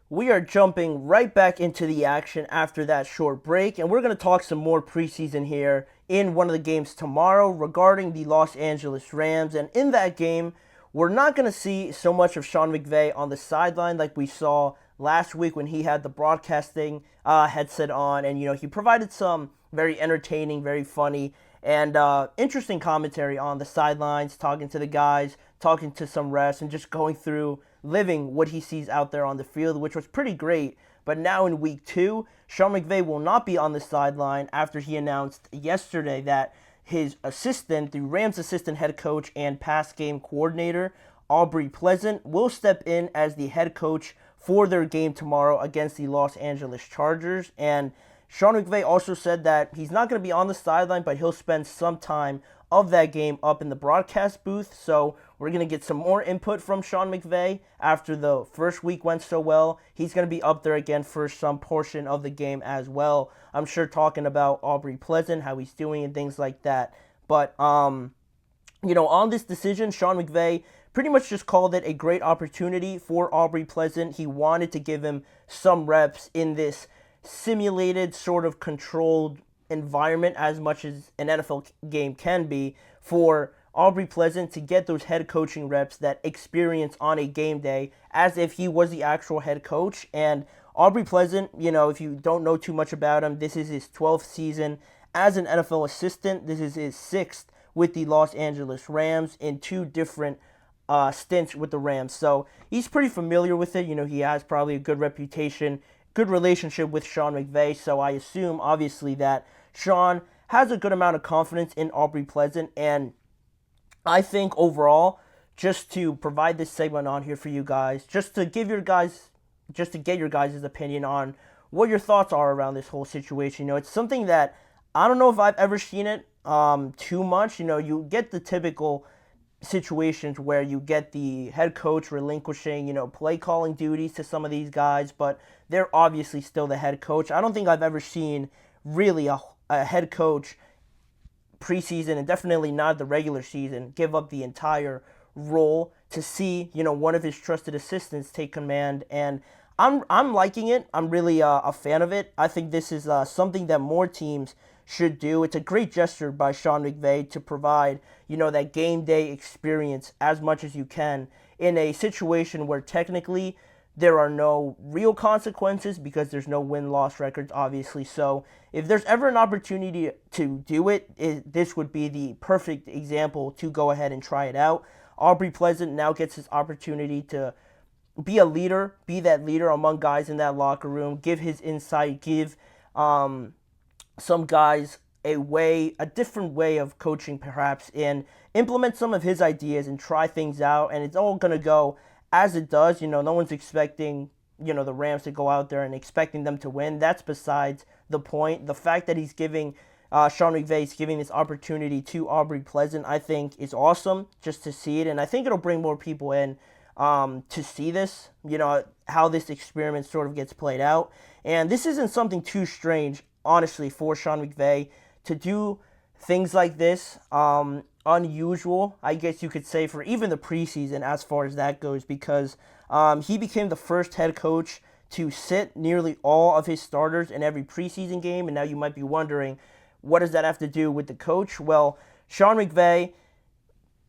We are jumping right back into the action after that short break, and we're going to talk some more preseason here in one of the games tomorrow regarding the Los Angeles Rams. And in that game, we're not going to see so much of Sean McVay on the sideline like we saw last week when he had the broadcasting headset on, and he provided some very entertaining, very funny, and interesting commentary on the sidelines, talking to the guys, talking to some refs, and just going through living what he sees out there on the field, which was pretty great. But now in week 2, Sean McVay will not be on the sideline after he announced yesterday that his assistant, the Rams assistant head coach and pass game coordinator, Aubrey Pleasant, will step in as the head coach for their game tomorrow against the Los Angeles Chargers. And Sean McVay also said that he's not going to be on the sideline, but he'll spend some time of that game up in the broadcast booth. So we're going to get some more input from Sean McVay after the first week went so well. He's going to be up there again for some portion of the game as well. I'm sure talking about Aubrey Pleasant, how he's doing and things like that. But, on this decision, Sean McVay pretty much just called it a great opportunity for Aubrey Pleasant. He wanted to give him some reps in this simulated, sort of controlled environment as much as an NFL game can be, for Aubrey Pleasant to get those head coaching reps, that experience on a game day as if he was the actual head coach. And Aubrey Pleasant, if you don't know too much about him, this is his 12th season as an NFL assistant. This is his 6th with the Los Angeles Rams in 2 different stints with the Rams. So he's pretty familiar with it. He has probably a good reputation, good relationship with Sean McVay. So I assume, obviously, that Sean has a good amount of confidence in Aubrey Pleasant. And I think overall, just to provide this segment on here for you guys, just to get your guys' opinion on what your thoughts are around this whole situation. It's something that I don't know if I've ever seen it too much. You get the typical situations where you get the head coach relinquishing, play calling duties to some of these guys, but they're obviously still the head coach. I don't think I've ever seen really a head coach preseason, and definitely not the regular season, give up the entire role to see, one of his trusted assistants take command. And I'm liking it. I'm really a fan of it. I think this is something that more teams should do. It's a great gesture by Sean McVay to provide, that game day experience as much as you can in a situation where technically there are no real consequences because there's no win-loss records, obviously. So if there's ever an opportunity to do it, this would be the perfect example to go ahead and try it out. Aubrey Pleasant now gets his opportunity to be a leader, be that leader among guys in that locker room, give his insight, give some guys a different way of coaching perhaps, and implement some of his ideas and try things out. And it's all going to go as it does. No one's expecting, the Rams to go out there and expecting them to win. That's besides the point. The fact that he's giving, Sean McVay's giving this opportunity to Aubrey Pleasant, I think is awesome just to see it. And I think it'll bring more people in to see this, how this experiment sort of gets played out. And this isn't something too strange, honestly, for Sean McVay to do things like this. Unusual, I guess you could say, for even the preseason as far as that goes, because he became the first head coach to sit nearly all of his starters in every preseason game. And now you might be wondering, what does that have to do with the coach? Well, Sean McVay,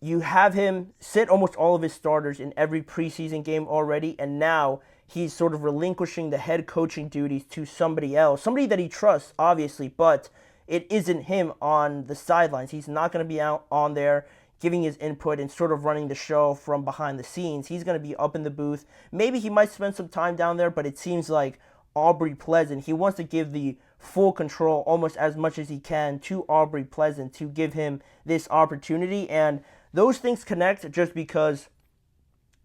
you have him sit almost all of his starters in every preseason game already, and now he's sort of relinquishing the head coaching duties to somebody else, somebody that he trusts, obviously, but it isn't him on the sidelines. He's not going to be out on there giving his input and sort of running the show from behind the scenes. He's going to be up in the booth. Maybe he might spend some time down there, but it seems like Aubrey Pleasant, he wants to give the full control almost as much as he can to Aubrey Pleasant to give him this opportunity. And those things connect just because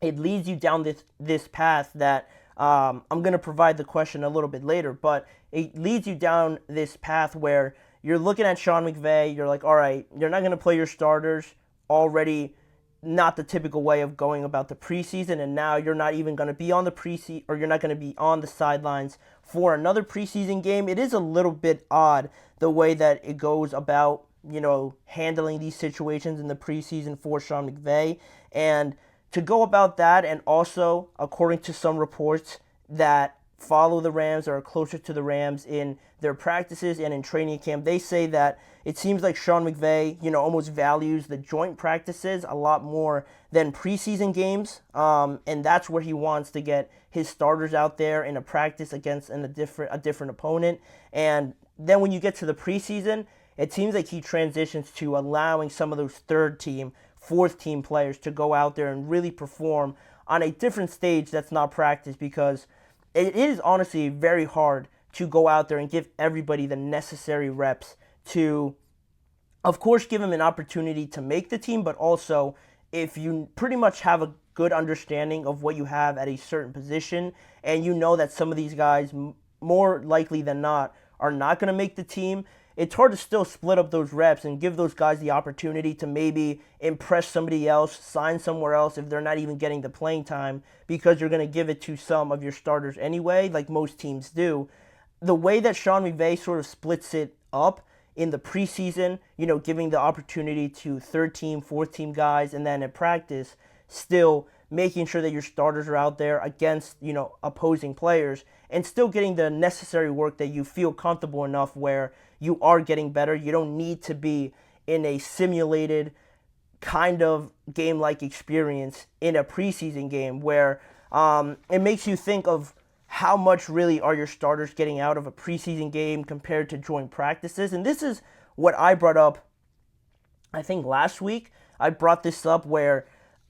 it leads you down this path that I'm going to provide the question a little bit later, but it leads you down this path where you're looking at Sean McVay, you're like, all right, you're not going to play your starters, already not the typical way of going about the preseason, and now you're not even going to be on the preseason, or you're not going to be on the sidelines for another preseason game. It is a little bit odd the way that it goes about, handling these situations in the preseason for Sean McVay. And to go about that, and also, according to some reports, that follow the Rams or are closer to the Rams in their practices and in training camp, they say that it seems like Sean McVay, almost values the joint practices a lot more than preseason games, and that's where he wants to get his starters out there in a practice against a different opponent. And then when you get to the preseason, it seems like he transitions to allowing some of those third team, fourth team players to go out there and really perform on a different stage that's not practice, because it is honestly very hard to go out there and give everybody the necessary reps to, of course, give them an opportunity to make the team, but also if you pretty much have a good understanding of what you have at a certain position and you know that some of these guys, more likely than not, are not going to make the team, it's hard to still split up those reps and give those guys the opportunity to maybe impress somebody else, sign somewhere else if they're not even getting the playing time, because you're going to give it to some of your starters anyway, like most teams do. The way that Sean McVay sort of splits it up in the preseason, giving the opportunity to third team, fourth team guys, and then at practice, still making sure that your starters are out there against, opposing players, and still getting the necessary work that you feel comfortable enough where you are getting better. You don't need to be in a simulated kind of game-like experience in a preseason game where it makes you think of how much really are your starters getting out of a preseason game compared to joint practices. And this is what I brought up, I think last week. I brought this up where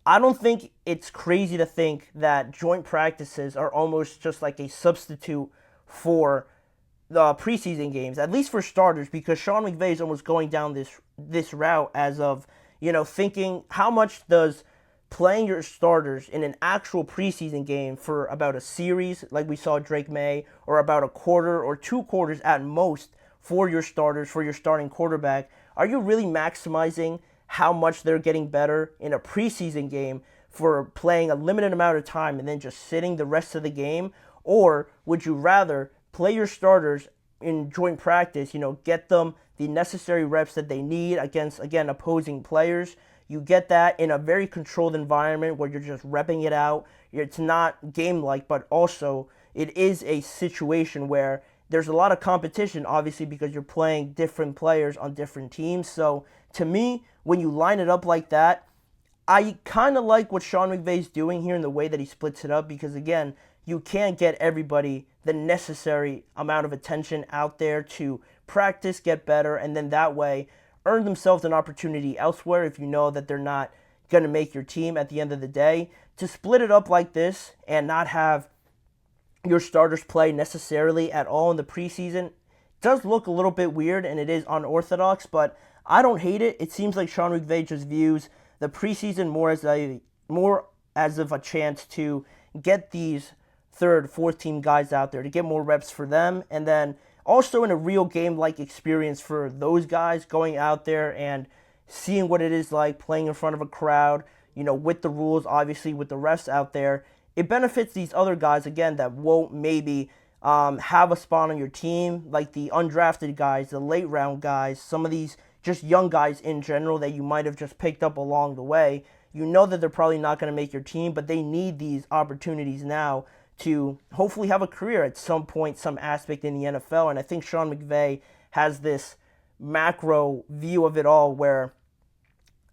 I don't think it's crazy to think that joint practices are almost just like a substitute for the preseason games, at least for starters, because Sean McVay is almost going down this route as of, thinking how much does playing your starters in an actual preseason game for about a series, like we saw Drake May, or about a quarter or 2 quarters at most for your starters, for your starting quarterback, are you really maximizing how much they're getting better in a preseason game for playing a limited amount of time and then just sitting the rest of the game? Or would you rather play your starters in joint practice, get them the necessary reps that they need against, again, opposing players? You get that in a very controlled environment where you're just repping it out. It's not game-like, but also it is a situation where there's a lot of competition, obviously, because you're playing different players on different teams. So to me, when you line it up like that, I kind of like what Sean McVay's doing here in the way that he splits it up, because, again, you can't get everybody the necessary amount of attention out there to practice, get better, and then that way earn themselves an opportunity elsewhere if you know that they're not going to make your team at the end of the day. To split it up like this and not have your starters play necessarily at all in the preseason does look a little bit weird, and it is unorthodox, but I don't hate it. It seems like Sean McVay just views the preseason more as of a chance to get these third, fourth team guys out there, to get more reps for them, and then also in a real game-like experience for those guys, going out there and seeing what it is like playing in front of a crowd, with the rules, obviously, with the refs out there. It benefits these other guys, again, that won't maybe have a spot on your team, like the undrafted guys, the late round guys, some of these just young guys in general that you might have just picked up along the way. You know that they're probably not going to make your team, but they need these opportunities now to hopefully have a career at some point, some aspect in the NFL. And I think Sean McVay has this macro view of it all, where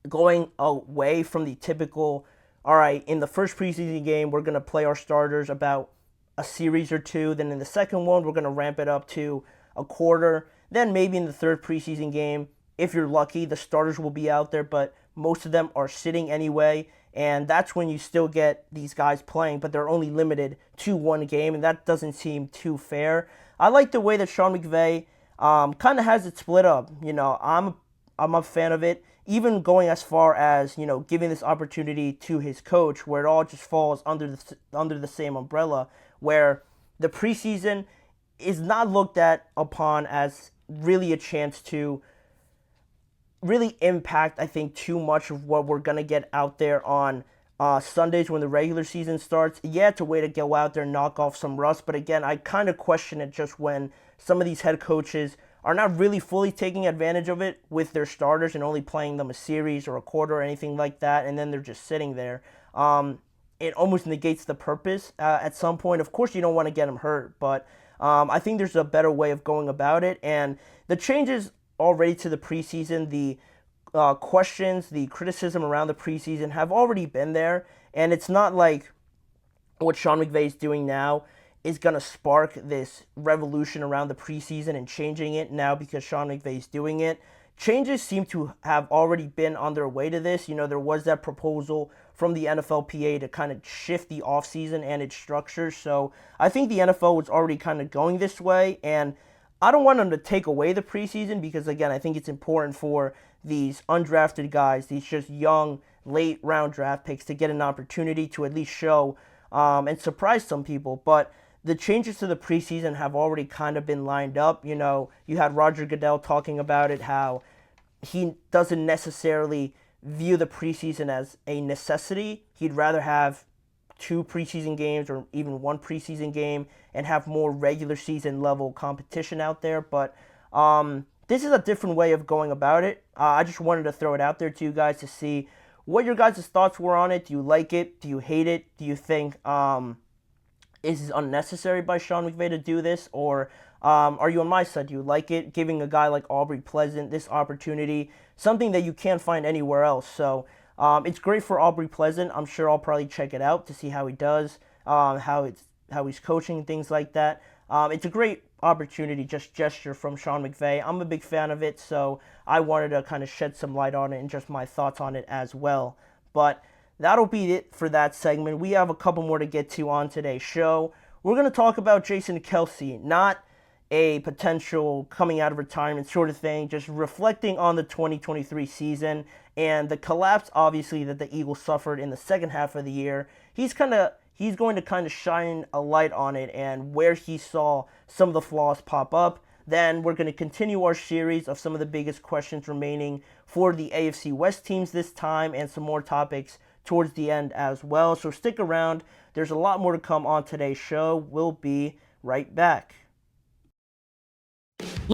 going away from the typical, all right, in the first preseason game, we're going to play our starters about a series or two. Then in the second one, we're going to ramp it up to a quarter. Then maybe in the third preseason game, if you're lucky, the starters will be out there, but most of them are sitting anyway. And that's when you still get these guys playing, but they're only limited to one game, and that doesn't seem too fair. I like the way that Sean McVay kind of has it split up. I'm a fan of it, even going as far as, giving this opportunity to his coach, where it all just falls under the same umbrella, where the preseason is not looked at upon as really a chance to really impact, I think, too much of what we're going to get out there on Sundays when the regular season starts. Yeah, it's a way to go out there and knock off some rust, but again, I kind of question it just when some of these head coaches are not really fully taking advantage of it with their starters and only playing them a series or a quarter or anything like that, and then they're just sitting there. it almost negates the purpose at some point. Of course, you don't want to get him hurt, but I think there's a better way of going about it. And the changes already to the preseason, the questions, the criticism around the preseason have already been there. And it's not like what Sean McVay is doing now is going to spark this revolution around the preseason and changing it now because Sean McVay is doing it. Changes seem to have already been on their way to this. You know, there was that proposal from the NFLPA to kind of shift the offseason and its structure. So I think the NFL was already kind of going this way. And I don't want them to take away the preseason because, again, I think it's important for these undrafted guys, these just young, late round draft picks to get an opportunity to at least show and surprise some people. But the changes to the preseason have already kind of been lined up. You know, you had Roger Goodell talking about it, how he doesn't necessarily view the preseason as a necessity. He'd rather have 2 preseason games or even 1 preseason game and have more regular season level competition out there. But this is a different way of going about it. I just wanted to throw it out there to you guys to see what your guys' thoughts were on it. Do you like it? Do you hate it? Do you think is it unnecessary by Sean McVay to do this? Or are you on my side? Do you like it? Giving a guy like Aubrey Pleasant this opportunity, something that you can't find anywhere else. So it's great for Aubrey Pleasant. I'm sure I'll probably check it out to see how he does, how he's coaching, things like that. It's a great opportunity, just gesture from Sean McVay. I'm a big fan of it, so I wanted to kind of shed some light on it and just my thoughts on it as well. But that'll be it for that segment. We have a couple more to get to on today's show. We're going to talk about Jason Kelce, not a potential coming out of retirement sort of thing, just reflecting on the 2023 season and the collapse, obviously, that the Eagles suffered in the second half of the year. He's going to kind of shine a light on it and where he saw some of the flaws pop up. Then we're going to continue our series of some of the biggest questions remaining for the AFC West teams this time and some more topics towards the end as well. So stick around. There's a lot more to come on today's show. We'll be right back.